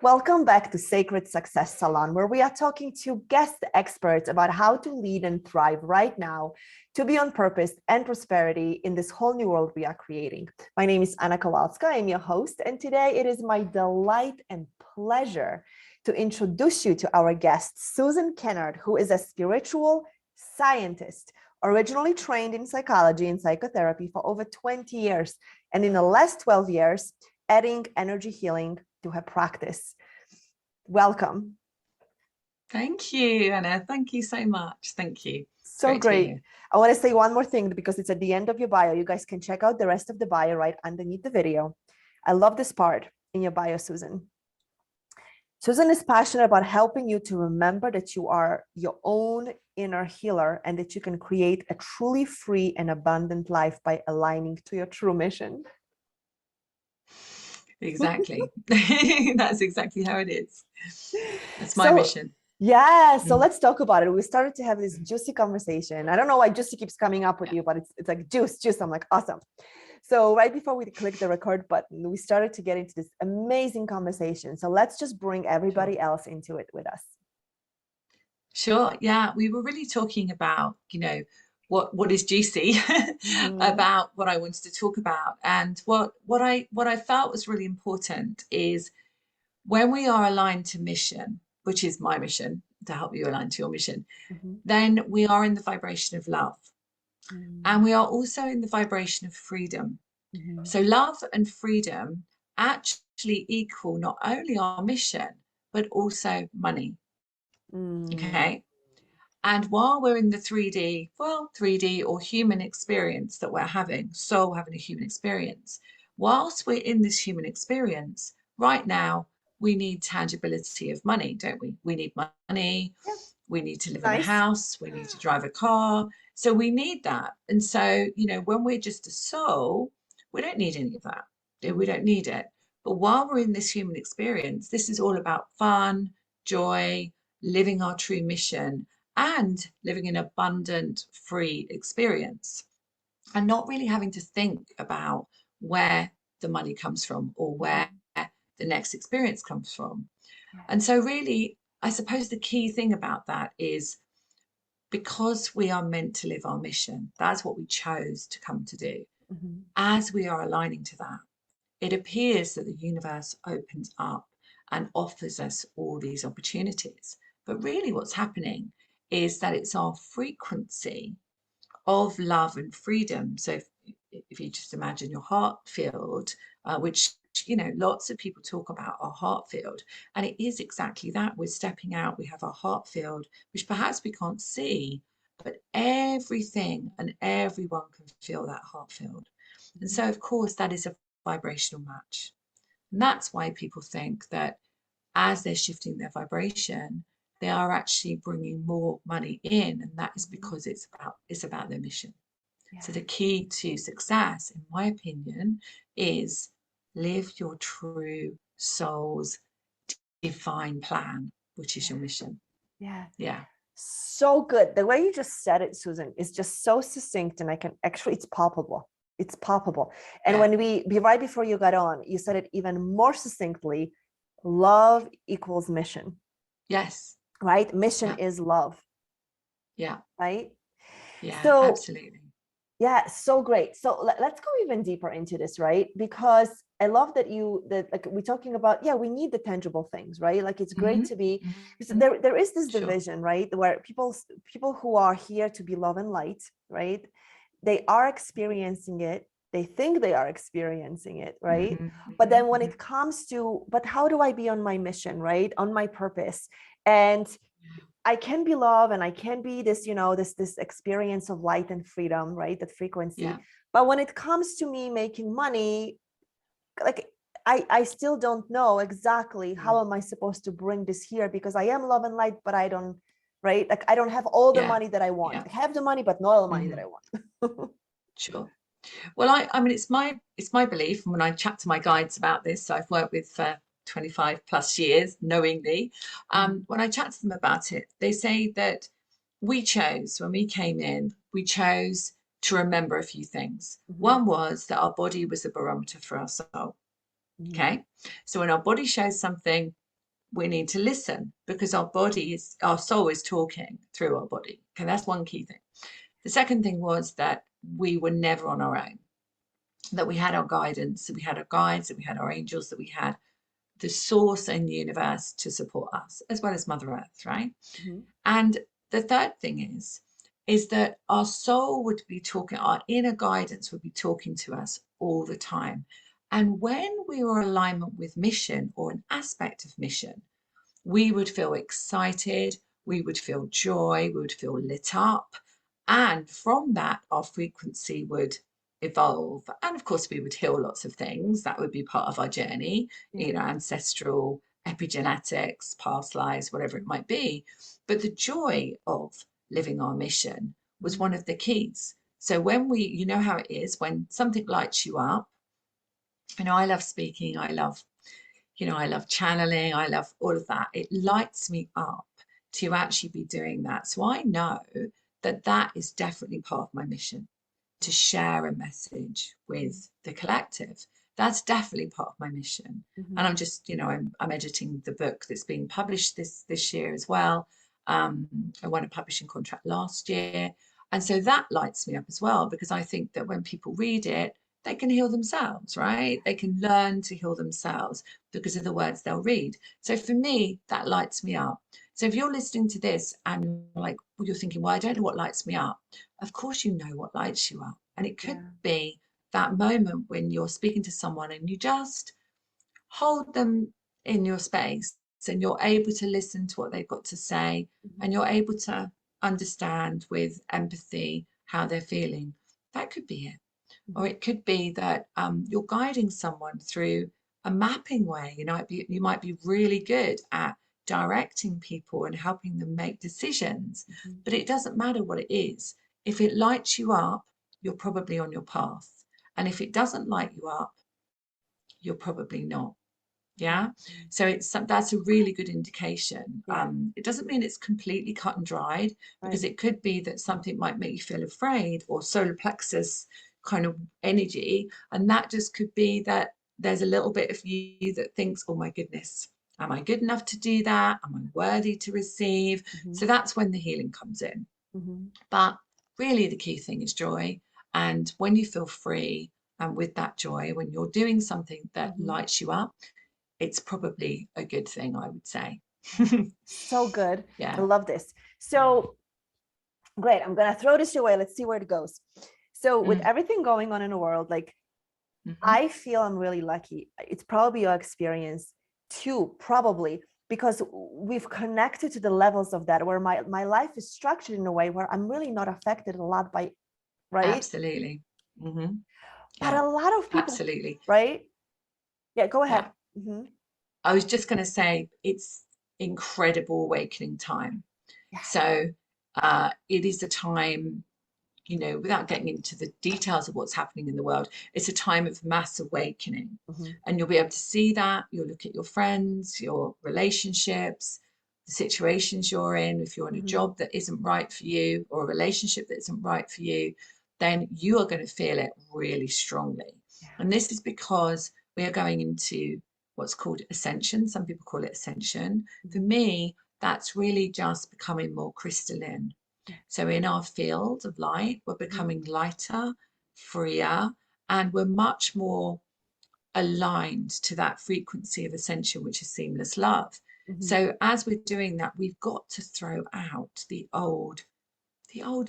Welcome back to Sacred Success Salon, where we are talking to guest experts about how to lead and thrive right now to be on purpose and prosperity in this whole new world we are creating. My name is Anna Kowalska. I'm your host, and today it is my delight and pleasure to introduce you to our guest, Susan Kennard, who is a spiritual scientist, originally trained in psychology and psychotherapy for over 20 years, and in the last 12 years, adding energy healing to her practice. Welcome. Thank you, Anna. Thank you so much. Thank you. So great. I want to say one more thing because it's at the end of your bio. You guys can check out the rest of the bio right underneath the video. I love this part in your bio, Susan. Susan is passionate about helping you to remember that you are your own inner healer and that you can create a truly free and abundant life by aligning to your true mission. Exactly. That's exactly how it is. That's my mission. Yeah. So let's talk about it. We started to have this juicy conversation. I don't know why juicy keeps coming up with you, but it's like juice. I'm like, awesome. So right before we click the record button, we started to get into this amazing conversation. So let's just bring everybody else into it with us. Sure. Yeah. We were really talking about, what is juicy about what I wanted to talk about. And what I felt was really important is when we are aligned to mission, which is my mission, to help you align to your mission, then we are in the vibration of love. And we are also in the vibration of freedom. So love and freedom actually equal not only our mission, but also money. Okay. And while we're in the 3D or human experience that we're having, soul having a human experience, whilst we're in this human experience, right now, we need tangibility of money, don't we? We need money. Yeah. We need to live in a house. We need to drive a car. So we need that. And so, when we're just a soul, we don't need any of that. We don't need it. But while we're in this human experience, this is all about fun, joy, living our true mission, and living an abundant, free experience, and not really having to think about where the money comes from or where the next experience comes from. And so really, I suppose the key thing about that is because we are meant to live our mission, that's what we chose to come to do. As we are aligning to that, it appears that the universe opens up and offers us all these opportunities. But really what's happening is that it's our frequency of love and freedom. So if you just imagine your heart field, which, lots of people talk about our heart field, and it is exactly that. We're stepping out, we have our heart field, which perhaps we can't see, but everything and everyone can feel that heart field. And so, of course, that is a vibrational match. And that's why people think that as they're shifting their vibration, they are actually bringing more money in, and that is because it's about their mission. Yeah. So the key to success, in my opinion, is live your true soul's divine plan, which is your mission. Yeah. So good. The way you just said it, Susan, is just so succinct, and it's palpable. It's palpable. And when right before you got on, you said it even more succinctly. Love equals mission. Yes. Right? Mission is love. Yeah. Right? Yeah, so, absolutely. Yeah, so great. So let's go even deeper into this, right? Because I love that we're talking about, we need the tangible things, right? Like it's great to be, there is this division, right? Where people who are here to be love and light, right? They are experiencing it. They think they are experiencing it, right? But then when it comes to, but how do I be on my mission, right? On my purpose? And I can be love and I can be this, this experience of light and freedom, right? That frequency. Yeah. But when it comes to me making money, like I still don't know exactly how am I supposed to bring this here, because I am love and light, but I don't, right? Like I don't have all the money that I want. I have the money, but not all the money that I want. Sure. Well, I mean, it's my belief, and when I chat to my guides about this, so I've worked with 25 plus years knowingly, when I chat to them about it, they say that when we came in, we chose to remember a few things. One was that our body was a barometer for our soul. Okay, so when our body shows something, we need to listen, because our soul is talking through our body. Okay, that's one key thing. The second thing was that we were never on our own, that we had our guidance, that we had our guides, that we had our angels, that we had the source and universe to support us, as well as Mother Earth, right? And the third thing is that our soul would be talking, our inner guidance would be talking to us all the time. And when we were in alignment with mission or an aspect of mission, we would feel excited, we would feel joy, we would feel lit up. And from that, our frequency would evolve. And of course, we would heal lots of things. That would be part of our journey, you know, ancestral, epigenetics, past lives, whatever it might be. But the joy of living our mission was one of the keys. So when we, you know how it is, when something lights you up, you know, I love speaking, I love channeling, I love all of that. It lights me up to actually be doing that. So I know that that is definitely part of my mission, to share a message with the collective. That's definitely part of my mission. And I'm just, you know, I'm editing the book that's being published this year as well. I won a publishing contract last year. And so that lights me up as well, because I think that when people read it, they can heal themselves, right? They can learn to heal themselves because of the words they'll read. So for me, that lights me up. So if you're listening to this and you're thinking, well, I don't know what lights me up. Of course, you know what lights you up. And it could be that moment when you're speaking to someone and you just hold them in your space and you're able to listen to what they've got to say, and you're able to understand with empathy how they're feeling. That could be it. Or it could be that you're guiding someone through a mapping way. You might be really good at directing people and helping them make decisions, but it doesn't matter what it is. If it lights you up, you're probably on your path. And if it doesn't light you up, you're probably not. Yeah. So that's a really good indication. It doesn't mean it's completely cut and dried, because it could be that something might make you feel afraid, or solar plexus kind of energy. And that just could be that there's a little bit of you that thinks, oh my goodness, am I good enough to do that? Am I worthy to receive? So that's when the healing comes in. But really the key thing is joy. And when you feel free and with that joy, when you're doing something that lights you up, it's probably a good thing, I would say. So good. Yeah. I love this. So great. I'm going to throw this away. Let's see where it goes. So with everything going on in the world, like I feel I'm really lucky. It's probably your experience too, probably, because we've connected to the levels of that, where my life is structured in a way where I'm really not affected a lot by, right? Absolutely. But a lot of people, absolutely, right? Yeah, go ahead. I was just going to say, it's incredible awakening time. So it is a time, you know, without getting into the details of what's happening in the world, it's a time of mass awakening. And you'll be able to see that. You'll look at your friends, your relationships, the situations you're in. If you're in a job that isn't right for you, or a relationship that isn't right for you, then you are going to feel it really strongly. And this is because we are going into what's called ascension. Some people call it ascension. For me, that's really just becoming more crystalline. So in our field of light, we're becoming lighter, freer, and we're much more aligned to that frequency of ascension, which is seamless love. So as we're doing that, we've got to throw out the old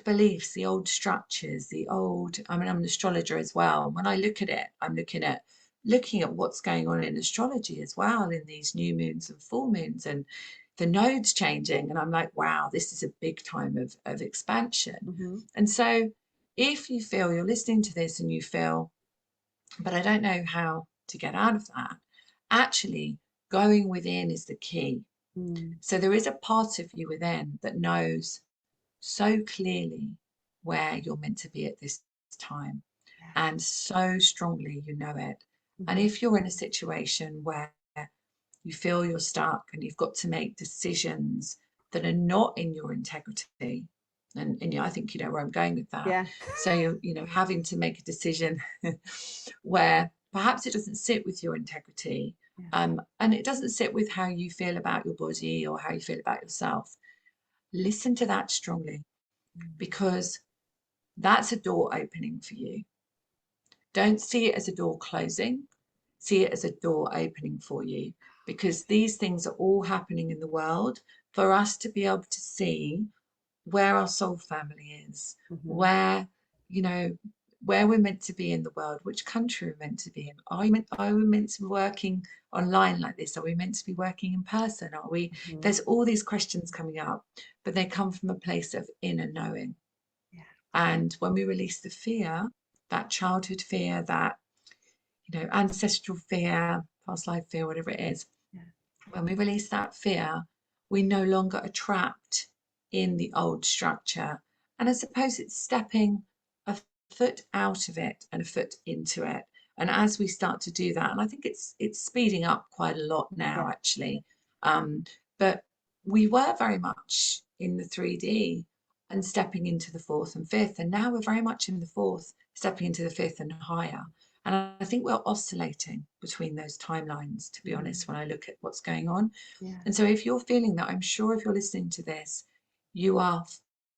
beliefs, the old structures, I mean, I'm an astrologer as well. When I look at it, I'm looking at what's going on in astrology as well, in these new moons and full moons, and the nodes changing. And I'm like, wow, this is a big time of expansion. And so if you feel, you're listening to this and you feel, but I don't know how to get out of that, actually going within is the key. So there is a part of you within that knows so clearly where you're meant to be at this time, and so strongly you know it. And if you're in a situation where you feel you're stuck and you've got to make decisions that are not in your integrity, and you know, I think you know where I'm going with that. So you're, you know, having to make a decision where perhaps it doesn't sit with your integrity, And it doesn't sit with how you feel about your body or how you feel about yourself. Listen to that strongly, because that's a door opening for you. Don't see it as a door closing. See it as a door opening for you, because these things are all happening in the world for us to be able to see where our soul family is, where, you know, where we're meant to be in the world, which country we're meant to be in. Are we meant to be working online like this? Are we meant to be working in person? Are we? There's all these questions coming up, but they come from a place of inner knowing. And when we release the fear, that childhood fear, that, you know, ancestral fear, past life fear, whatever it is, when we release that fear, we no longer are trapped in the old structure. And I suppose it's stepping a foot out of it and a foot into it. And as we start to do that, and I think it's speeding up quite a lot now, actually. But we were very much in the 3D and stepping into the fourth and fifth. And now we're very much in the fourth, stepping into the fifth and higher. And I think we're oscillating between those timelines, to be honest, when I look at what's going on. And so if you're feeling that, I'm sure if you're listening to this, you are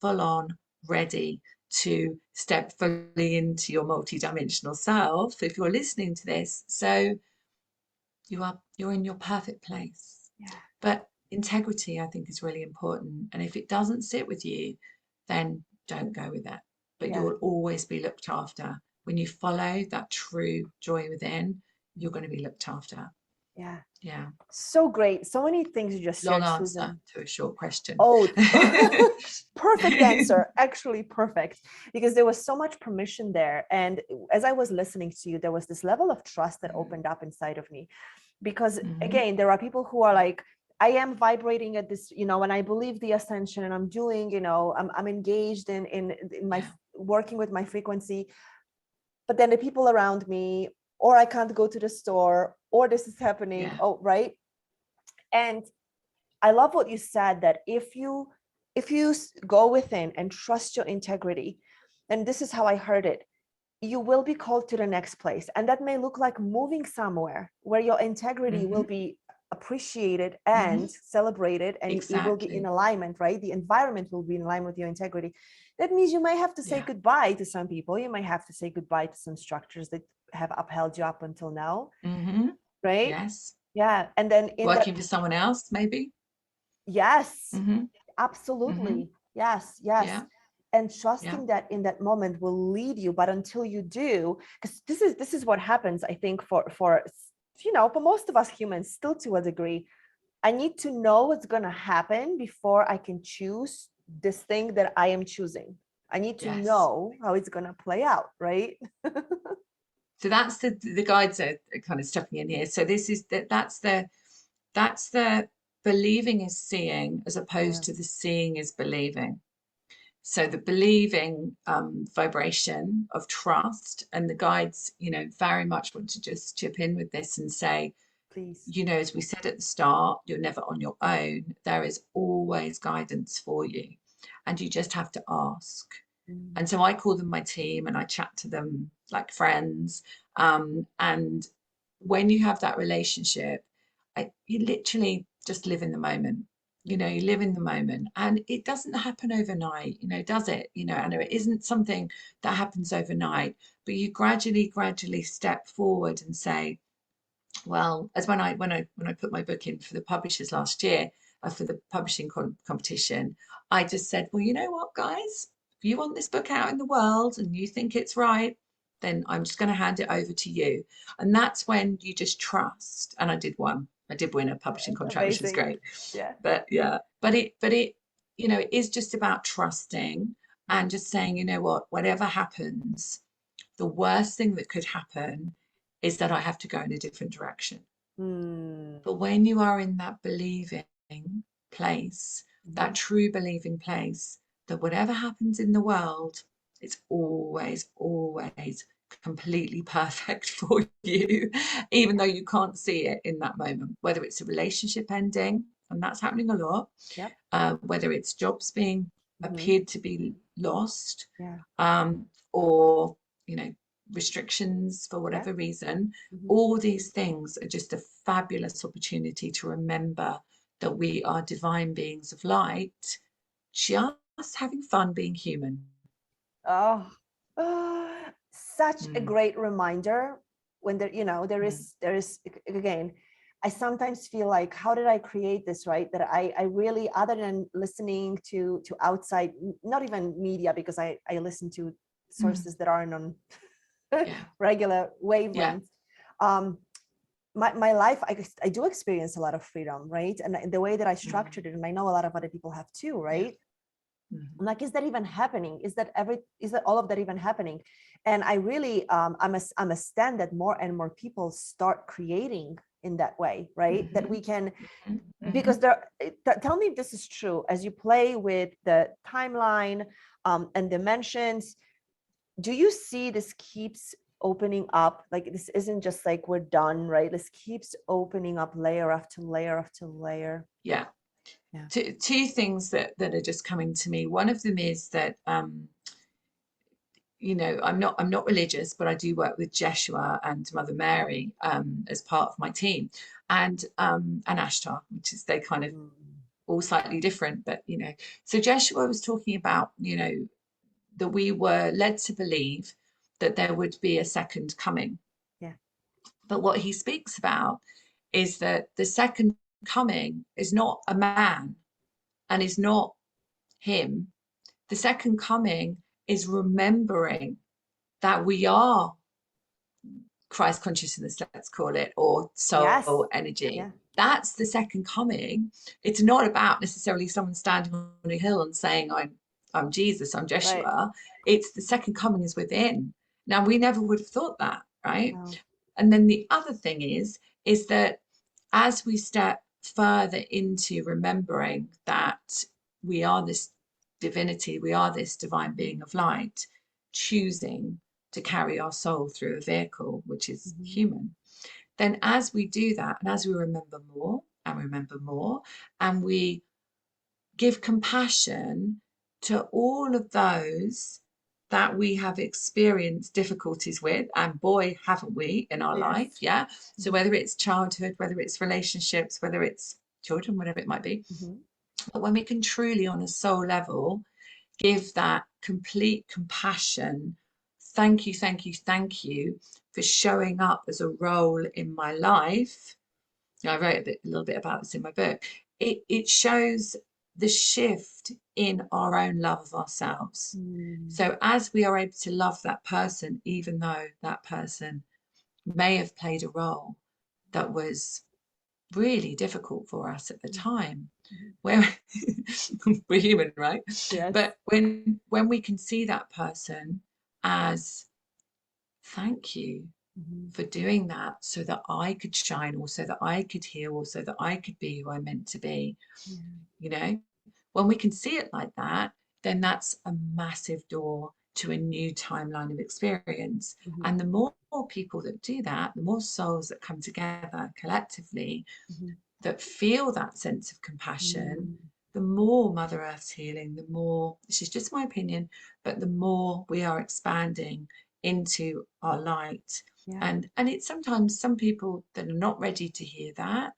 full on ready to step fully into your multidimensional self. If you're listening to this, so you're in your perfect place. But integrity, I think, is really important. And if it doesn't sit with you, then don't go with it. But you'll always be looked after. When you follow that true joy within, you're going to be looked after. Yeah. So great. So many things you just shared, Long answer Susan. to a short question. Oh, perfect answer. Actually, perfect. Because there was so much permission there. And as I was listening to you, there was this level of trust that opened up inside of me. Because again, there are people who are like, I am vibrating at this, you know, and I believe the ascension, and I'm doing, you know, I'm engaged in my working with my frequency. But then the people around me, or I can't go to the store, or this is happening. Oh, right. And I love what you said, that if you go within and trust your integrity, and this is how I heard it, you will be called to the next place. And that may look like moving somewhere where your integrity will be appreciated and celebrated, and it will be in alignment, right? The environment will be in line with your integrity. That means you might have to say goodbye to some people. You might have to say goodbye to some structures that have upheld you up until now, right? Yes. Yeah. And then working for someone else, maybe. Yes, absolutely. Yes. And trusting that in that moment will lead you. But until you do, because this is what happens, I think, for you know, for most of us humans, still to a degree, I need to know what's going to happen before I can choose this thing that I am choosing. I need to know how it's going to play out, right? So that's the guides are kind of stepping in here. So this is that's the believing is seeing, as opposed to the seeing is believing. So the believing vibration of trust, and the guides, you know, very much want to just chip in with this and say, please, you know, as we said at the start, you're never on your own. There is always guidance for you, and you just have to ask. And so I call them my team, and I chat to them like friends. And when you have that relationship, you literally just live in the moment. You know, you live in the moment, and it doesn't happen overnight, you know, does it? You know, and it isn't something that happens overnight, but you gradually step forward and say, well, as when I put my book in for the publishers last year, for the publishing competition, I just said, well, you know what, guys, if you want this book out in the world and you think it's right, then I'm just going to hand it over to you. And that's when you just trust. And I did win a publishing contract, which was great. But it, you know, it is just about trusting and just saying, you know what, whatever happens, the worst thing that could happen is that I have to go in a different direction. But when you are in that believing place, that true believing place, that whatever happens in the world, it's always completely perfect for you, even though you can't see it in that moment, whether it's a relationship ending, and that's happening a lot, whether it's jobs being appeared to be lost, or, you know, restrictions for whatever reason, Mm-hmm. all these things are just a fabulous opportunity to remember that we are divine beings of light, just having fun being human. Oh, such a Mm, great reminder when there, there mm, is again, I sometimes feel like, how did I create this, right? That I really, other than listening to outside, not even media, because I listen to mm. sources that aren't on Yeah, regular yeah. wavelengths. My life, I do experience a lot of freedom, right? And the way that I Mm, structured it, and I know a lot of other people have too, yeah. right? Mm, I'm like, is that even happening? Is that all of that even happening? And I really, I'm a stand that more and more people start creating in that way, right? That we can, because tell me if this is true, as you play with the timeline and dimensions, do you see this keeps opening up? Like, this isn't just like we're done, right? This keeps opening up layer after layer after layer. yeah. Yeah. Two things that are just coming to me. One of them is that I'm not religious, but I do work with Jeshua and Mother Mary as part of my team, and Ashtar, which is, they kind of all slightly different, but so Jeshua was talking about that we were led to believe that there would be a second coming. Yeah. But what he speaks about is that the second coming is not a man and is not him. The second coming is remembering that we are Christ consciousness, let's call it, or Yes. soul energy. Yeah. That's the second coming. It's not about necessarily someone standing on a hill and saying, I'm Jesus, I'm Right. Jeshua. It's the second coming is within. Now, we never would have thought that, right? No. And then the other thing is that as we step further into remembering that we are this divinity, we are this divine being of light, choosing to carry our soul through a vehicle, which is human, then as we do that, and as we remember more and remember more, and we give compassion to all of those that we have experienced difficulties with, and boy, haven't we in our Yes. life, yeah? So whether it's childhood, whether it's relationships, whether it's children, whatever it might be, but when we can truly, on a soul level, give that complete compassion, thank you, thank you, thank you for showing up as a role in my life. I wrote a little bit about this in my book. It shows the shift in our own love of ourselves. So as we are able to love that person, even though that person may have played a role that was really difficult for us at the time, where we're human, right? Yes. But when we can see that person as thank you for doing that, so that I could shine, or so that I could heal, or so that I could be who I'm meant to be, when we can see it like that, then that's a massive door to a new timeline of experience. And the more people that do that, the more souls that come together collectively that feel that sense of compassion, the more Mother Earth's healing, the more, this is just my opinion, but the more we are expanding into our light. Yeah. And it's sometimes some people that are not ready to hear that,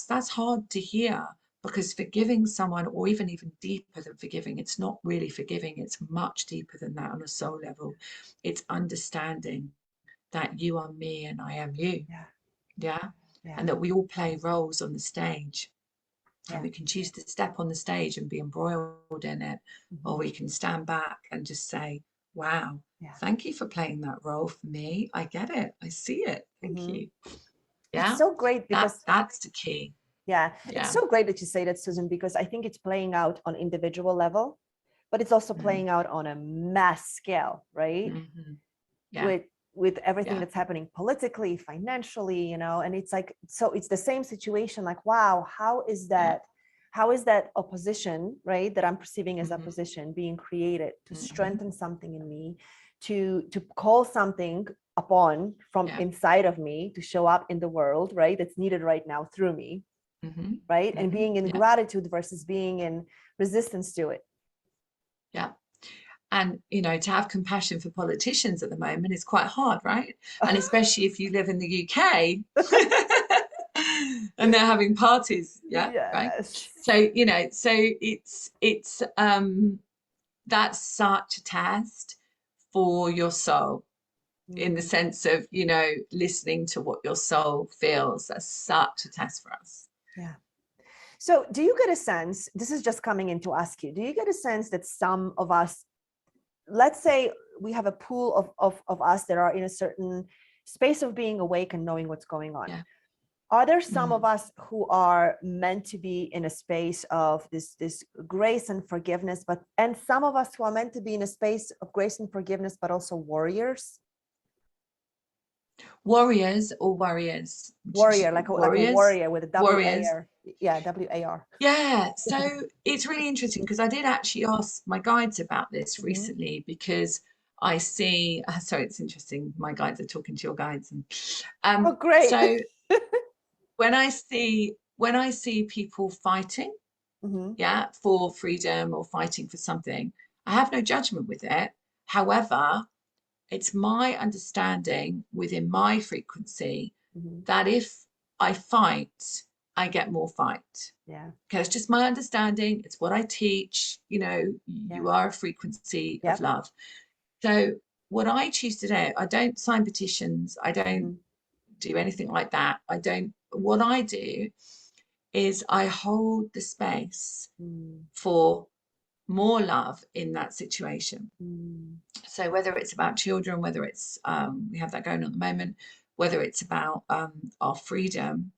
that's hard to hear, because forgiving someone, or even deeper than forgiving, it's not really forgiving, it's much deeper than that on a soul level. It's understanding that you are me and I am you. Yeah. Yeah. Yeah. And that we all play roles on the stage, and Yeah. we can choose to step on the stage and be embroiled in it, or we can stand back and just say, wow, thank you for playing that role for me. I get it. I see it. Thank you. It's Yeah. so great because That's the key. yeah, it's Yeah. so great that you say that, Susan, because I think it's playing out on individual level, but it's also playing out on a mass scale, right? Yeah. With everything Yeah. that's happening politically, financially, and it's like, so it's the same situation. Like, wow, how is that opposition, right, that I'm perceiving as opposition, being created to strengthen something in me, to call something upon from inside of me to show up in the world, right, that's needed right now through me, right? And being in gratitude versus being in resistance to it. Yeah. And, you know, to have compassion for politicians at the moment is quite hard, right? And especially if you live in the UK and they're having parties, yeah, right? Yes. So, you know, so it's that's such a test for your soul, in the sense of, you know, listening to what your soul feels. That's such a test for us. Yeah. So do you get a sense, this is just coming in to ask you, do you get a sense that some of us, let's say we have a pool of us that are in a certain space of being awake and knowing what's going on. Yeah. Are there some of us who are meant to be in a space of this grace and forgiveness, and some of us who are meant to be in a space of grace and forgiveness, but also warriors? Warriors or warriors? Warrior, like a warrior with a Warriors. W-A-R. Yeah, W-A-R. Yeah, so it's really interesting because I did actually ask my guides about this recently, because I see, sorry, it's interesting. My guides are talking to your guides, and Oh, great. so when I see people fighting, yeah, for freedom or fighting for something, I have no judgment with it. However, it's my understanding within my frequency that if I fight, I get more fight. Yeah. Okay, it's just my understanding. It's what I teach. You know, you are a frequency of love. So what I choose to do, I don't sign petitions. I don't do anything like that. What I do is I hold the space for more love in that situation. So whether it's about children, whether it's, we have that going on at the moment, whether it's about our freedom,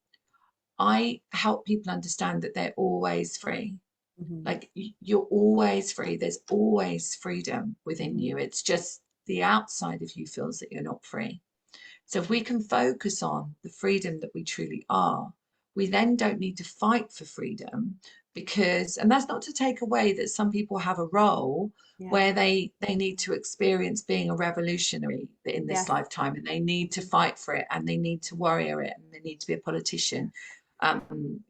I help people understand that they're always free. Like, you're always free. There's always freedom within you. It's just the outside of you feels that you're not free. So if we can focus on the freedom that we truly are, we then don't need to fight for freedom, because, and that's not to take away that some people have a role where they need to experience being a revolutionary in this lifetime, and they need to fight for it, and they need to warrior it, and they need to be a politician.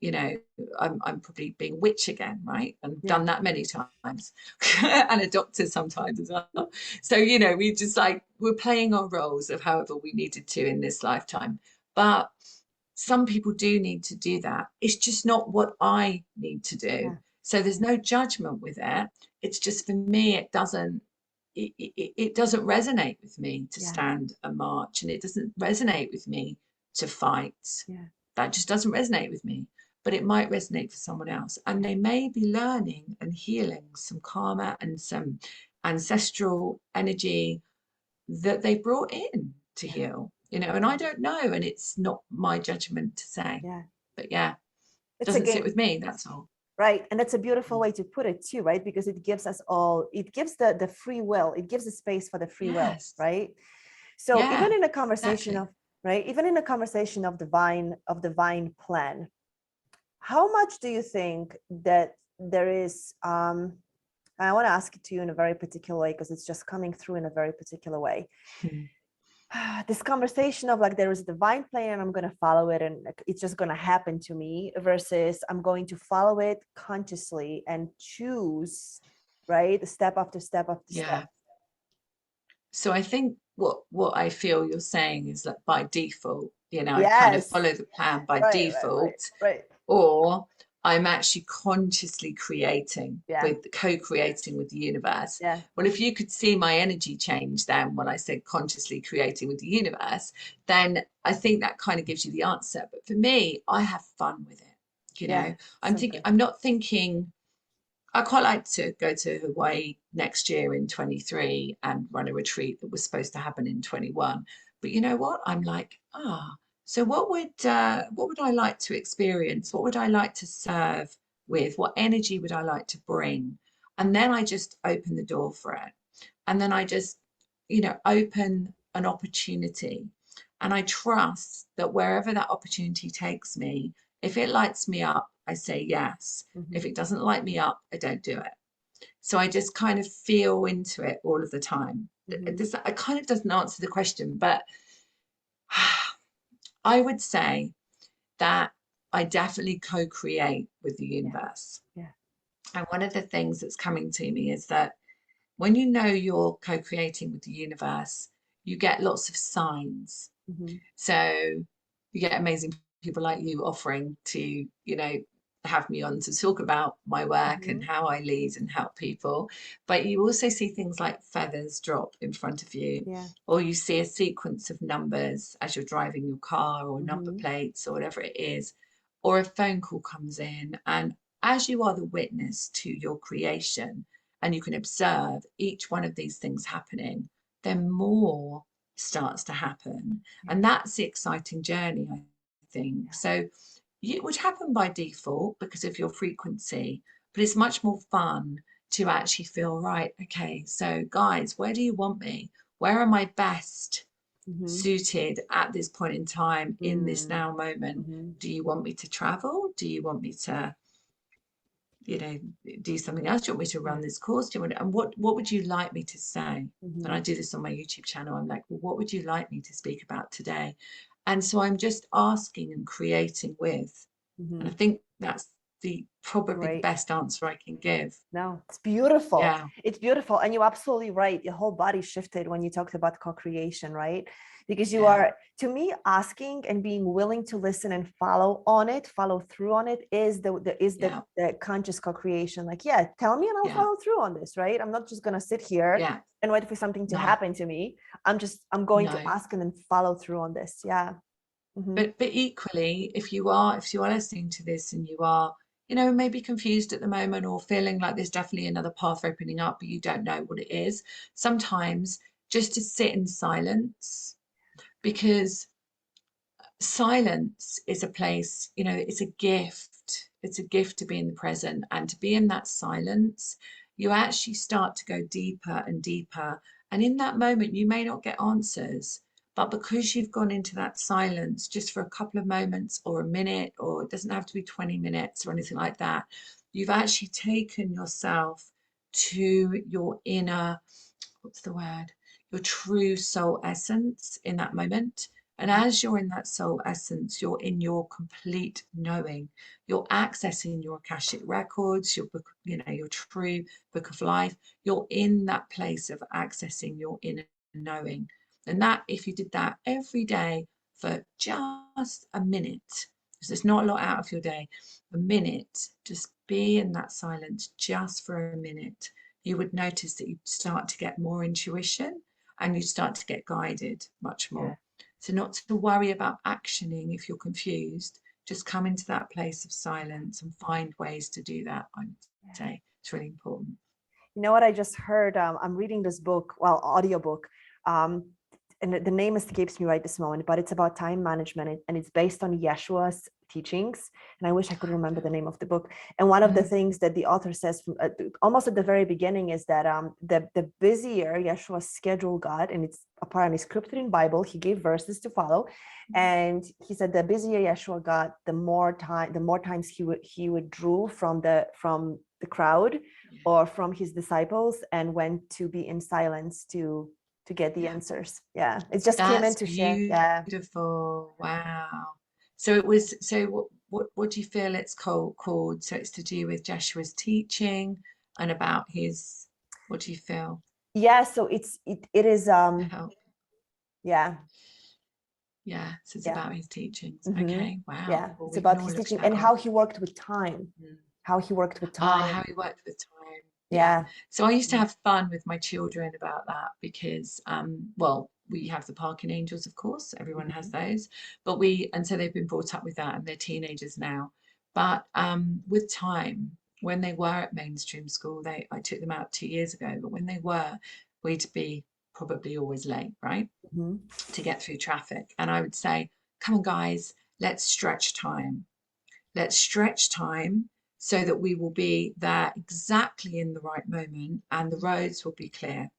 You know, I'm probably being witch again, right? And done that many times, and a doctor sometimes as well. So, you know, we just like, we're playing our roles of however we needed to in this lifetime. But some people do need to do that. It's just not what I need to do. So there's no judgment with it. It's just, for me, it doesn't resonate with me to stand a march, and it doesn't resonate with me to fight. That just doesn't resonate with me. But it might resonate for someone else, and they may be learning and healing some karma and some ancestral energy that they brought in to heal, you know, and I don't know, and it's not my judgment to say. But it doesn't sit with me, that's all. Right. And that's a beautiful way to put it too, right? Because it gives us all, it gives the free will, it gives a space for the free will, right? So even in a conversation of, right, even in a conversation of divine plan, how much do you think that there is, I want to ask it to you in a very particular way, because it's just coming through in a very particular way. This conversation of like, there is a divine plan and I'm going to follow it, and it's just going to happen to me, versus I'm going to follow it consciously and choose, right, step after step after step. So I think what I feel you're saying is that by default, you know, I kind of follow the plan by default, or I'm actually consciously creating, with co-creating with the universe. Well, if you could see my energy change then when I said consciously creating with the universe, then I think that kind of gives you the answer. But for me, I have fun with it. You know, I'm not thinking, I quite like to go to Hawaii next year in 23 and run a retreat that was supposed to happen in 21. But you know what? I'm like, so what would I like to experience? What would I like to serve with? What energy would I like to bring? And then I just open the door for it. And then I just, you know, open an opportunity. And I trust that wherever that opportunity takes me, if it lights me up, I say yes. If it doesn't light me up, I don't do it. So I just kind of feel into it all of the time. It kind of doesn't answer the question, but I would say that I definitely co-create with the universe. And one of the things that's coming to me is that when you know you're co-creating with the universe, you get lots of signs. So you get amazing people like you offering to, you know, have me on to talk about my work and how I lead and help people. But you also see things like feathers drop in front of you, or you see a sequence of numbers as you're driving your car, or number plates, or whatever it is, or a phone call comes in. And as you are the witness to your creation, and you can observe each one of these things happening, then more starts to happen. And that's the exciting journey, I think. So it would happen by default because of your frequency, but it's much more fun to actually feel, right, okay, so guys, where do you want me? Where am I best suited at this point in time, in this now moment? Do you want me to travel? Do you want me to, you know, do something else? Do you want me to run this course? Do you want, and what would you like me to say? And I do this on my YouTube channel. I'm like, well, what would you like me to speak about today? And so I'm just asking and creating with. And I think that's probably the best answer I can give. No, it's beautiful. Yeah. It's beautiful. And you're absolutely right. Your whole body shifted when you talked about co-creation, right? Because you are, to me, asking and being willing to listen and follow through on it is the conscious co-creation. Like, tell me and I'll follow through on this, right? I'm not just going to sit here and wait for something to happen to me. I'm going to ask and then follow through on this. Yeah. But equally, if you are listening to this and you are, you know, maybe confused at the moment, or feeling like there's definitely another path opening up, but you don't know what it is, sometimes just to sit in silence, because silence is a place, you know, it's a gift. It's a gift to be in the present, and to be in that silence, you actually start to go deeper and deeper. And in that moment, you may not get answers, but because you've gone into that silence just for a couple of moments or a minute, or it doesn't have to be 20 minutes or anything like that, you've actually taken yourself to your inner, what's the word? Your true soul essence in that moment. And as you're in that soul essence, you're in your complete knowing. You're accessing your Akashic records, your book, you know, your true book of life. You're in that place of accessing your inner knowing. And that, if you did that every day for just a minute, because there's not a lot out of your day, a minute, just be in that silence just for a minute, you would notice that you start to get more intuition, and you start to get guided much more. So not to worry about actioning if you're confused, just come into that place of silence and find ways to do that. I would say it's really important. You know what I just heard? I'm reading this book, audiobook, and the name escapes me right this moment, but it's about time management, and it's based on Yeshua's teachings. And I wish I could remember the name of the book. And one of the things that the author says almost at the very beginning is that the busier Yeshua's schedule got, and it's apparently scripted in Bible, he gave verses to follow. And he said the busier Yeshua got, the more times he withdrew from the crowd or from his disciples, and went to be in silence to get the answers. It just came in to share. Beautiful. Wow. So it was, so what do you feel it's called? So it's to do with Joshua's teaching and about his, what do you feel? So it is so it's about his teachings. Okay. Wow. Well, it's about his teaching and how he worked with time. How he worked with time. How he worked with time. So I used to have fun with my children about that, because well, we have the parking angels, of course, everyone has those, but so they've been brought up with that, and they're teenagers now. But with time, when they were at mainstream school, I took them out 2 years ago, but when they were, we'd be probably always late, right, to get through traffic. And I would say, come on guys, let's stretch time. Let's stretch time so that we will be there exactly in the right moment, and the roads will be clear.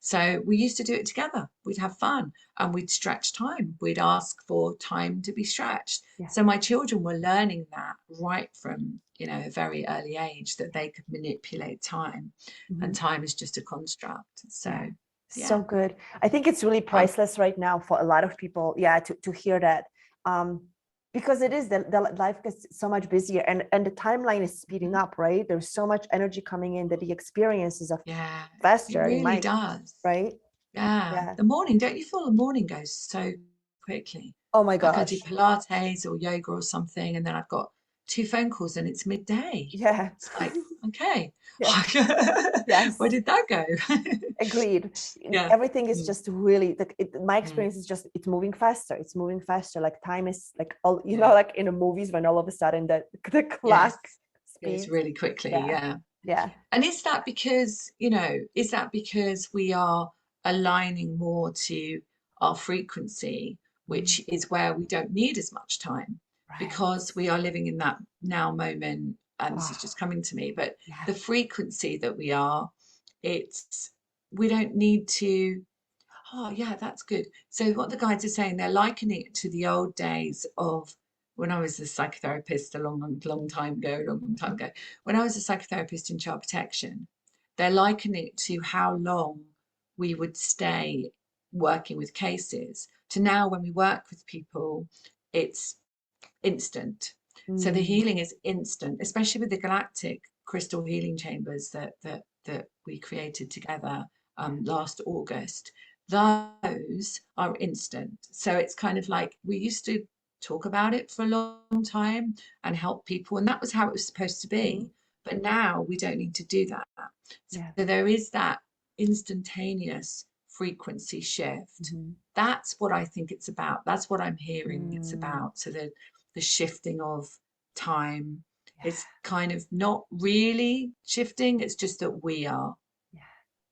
So we used to do it together. We'd have fun, and we'd stretch time. We'd ask for time to be stretched. So my children were learning that right from, you know, a very early age, that they could manipulate time, and time is just a construct. So good. I think it's really priceless right now for a lot of people. To hear that. because it is the life gets so much busier, and the timeline is speeding up, right? There's so much energy coming in that the experiences are Yeah, it faster in really my, does. right? Yeah. Yeah. The morning, don't you feel the morning goes so quickly? Oh my Like I do gosh. Pilates or yoga or something, and then I've got two phone calls and it's midday. Yeah. It's like, okay, Yeah. where Yes. did that go? Agreed. Yeah. Everything is Mm, just really like my mm. experience is just it's moving faster. It's moving faster. Like time is like all Yeah. like in the movies when all of a sudden the Yes. clock Goes speeds. really quickly. Yeah. Yeah. Yeah. And is that because, is that because we are aligning more to our frequency, Mm. which is where we don't need as much time Right. because we are living in that now moment? And this is Oh, just coming to me, but yeah. the frequency that we are, it's, we don't need to. Oh, yeah, that's good. So what the guides are saying, they're likening it to the old days of when I was a psychotherapist a long time ago, long time ago. When I was a psychotherapist in child protection, they're likening it to how long we would stay working with cases to now when we work with people, it's instant. So the Mm. healing is instant, especially with the galactic crystal healing chambers that we created together last August. Those are instant. So it's kind of like we used to talk about it for a long time and help people, and that was how it was supposed to Mm-hmm. be. But now we don't need to do that. So Yeah. there is that instantaneous frequency shift. Mm-hmm. That's what I think it's about. That's what I'm hearing it's Mm. about. So the shifting of time, Yeah. it's kind of not really shifting, it's just that we are. Yeah.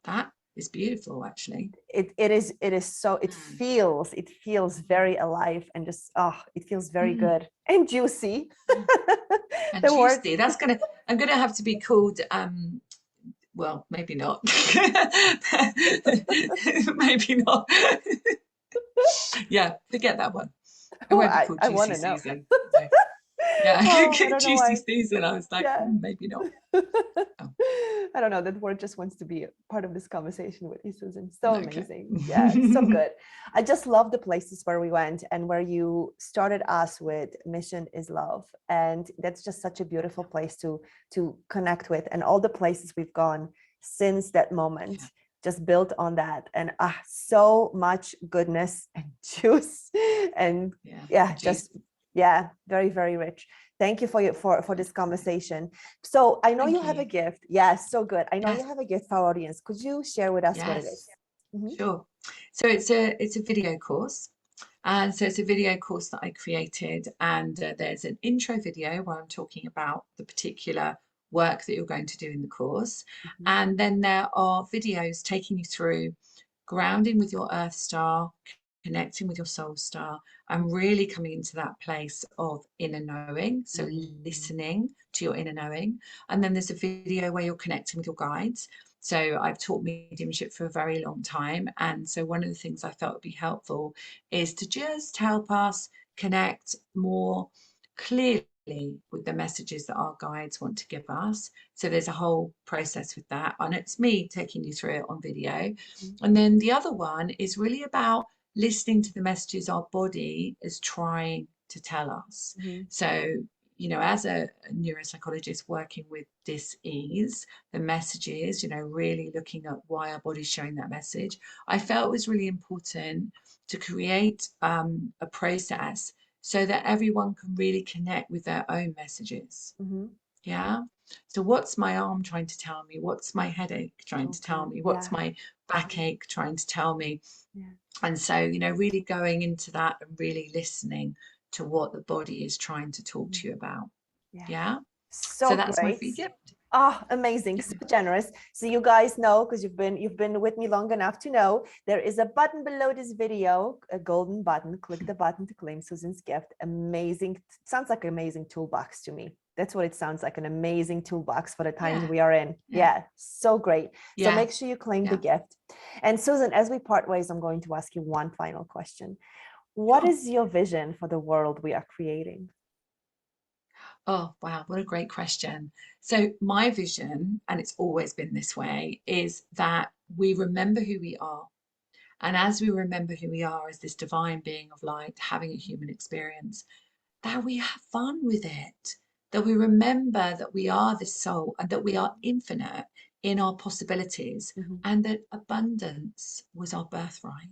That is beautiful, actually. It is so Mm. it feels very alive and just it feels very Mm. good and juicy. Mm. And The word. juicy. I'm gonna have to be called well, maybe not. Maybe not. Yeah, forget that one. I Oh, won't be called I want Juicy to know. Susan. No. Yeah, Oh, I don't know Juicy why. Susan. I was like, Yeah. maybe not. Oh, I don't know. That word just wants to be part of this conversation with you, Susan. So okay. amazing. Yeah, so good. I just love the places where we went and where you started us with Mission is Love. And that's just such a beautiful place to connect with. And all the places we've gone since that moment Yeah, just built on that. And so much goodness and juice. And yeah. yeah, Juice. just yeah, very, very rich. Thank you for this conversation. So I know you Thank have a you. gift. Yes, so good. I know you Yes, have a gift for our audience. Could you share with us what it is? yes, Mhm. sure. So it's a video course. And so it's a video course that I created, and there's an intro video where I'm talking about the particular work that you're going to do in the course. Mhm. And then there are videos taking you through grounding with your earth star, connecting with your soul star, and really coming into that place of inner knowing. So Mm. listening to your inner knowing. And then there's a video where you're connecting with your guides. So I've taught mediumship for a very long time. And so one of the things I felt would be helpful is to just help us connect more clearly with the messages that our guides want to give us. So there's a whole process with that. And it's me taking you through it on video. Mhm. And then the other one is really about listening to the messages our body is trying to tell us. Mhm. So, as a neuropsychologist working with dis-ease, the messages, really looking at why our body's showing that message, I felt it was really important to create a process so that everyone can really connect with their own messages. Mhm. Yeah. So what's my arm trying to tell me? What's my headache trying to tell Okay. me? What's Yeah. my backache trying to tell me? Yeah. And so, really going into that and really listening to what the body is trying to talk Mhm. to you about. Yeah. Yeah. So So that's my great. free gift. Amazing, so generous. So you guys know, because you've been with me long enough to know, there is a button below this video, a golden button. Click the button to claim Susan's gift. Amazing. Sounds like an amazing toolbox to me. That's what it sounds like, an amazing toolbox for the times Yeah. we are in. Yeah. Yeah, so great. So Yeah. make sure you claim the Yeah. gift. And Susan, as we part ways, I'm going to ask you one final question. What Sure. is your vision for the world we are creating? Oh, wow. What a great question. So my vision, and it's always been this way, is that we remember who we are. And as we remember who we are as this divine being of light, having a human experience, that we have fun with it, that we remember that we are this soul and that we are infinite in our possibilities, and that abundance was our birthright.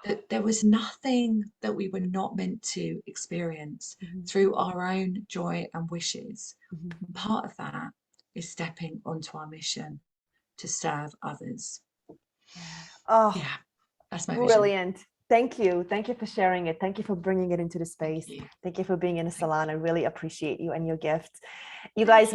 That there was nothing that we were not meant to experience through our own joy and wishes. And part of that is stepping onto our mission to serve others. Oh, yeah, that's my vision. brilliant. Thank you. Thank you for sharing it. Thank you for bringing it into the space. Thank you for being in a salon. I really appreciate you and your gift. You guys,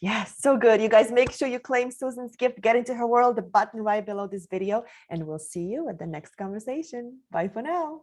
yes, so good. You guys make sure you claim Susan's gift, get into her world, the button right below this video, and we'll see you at the next conversation. Bye for now.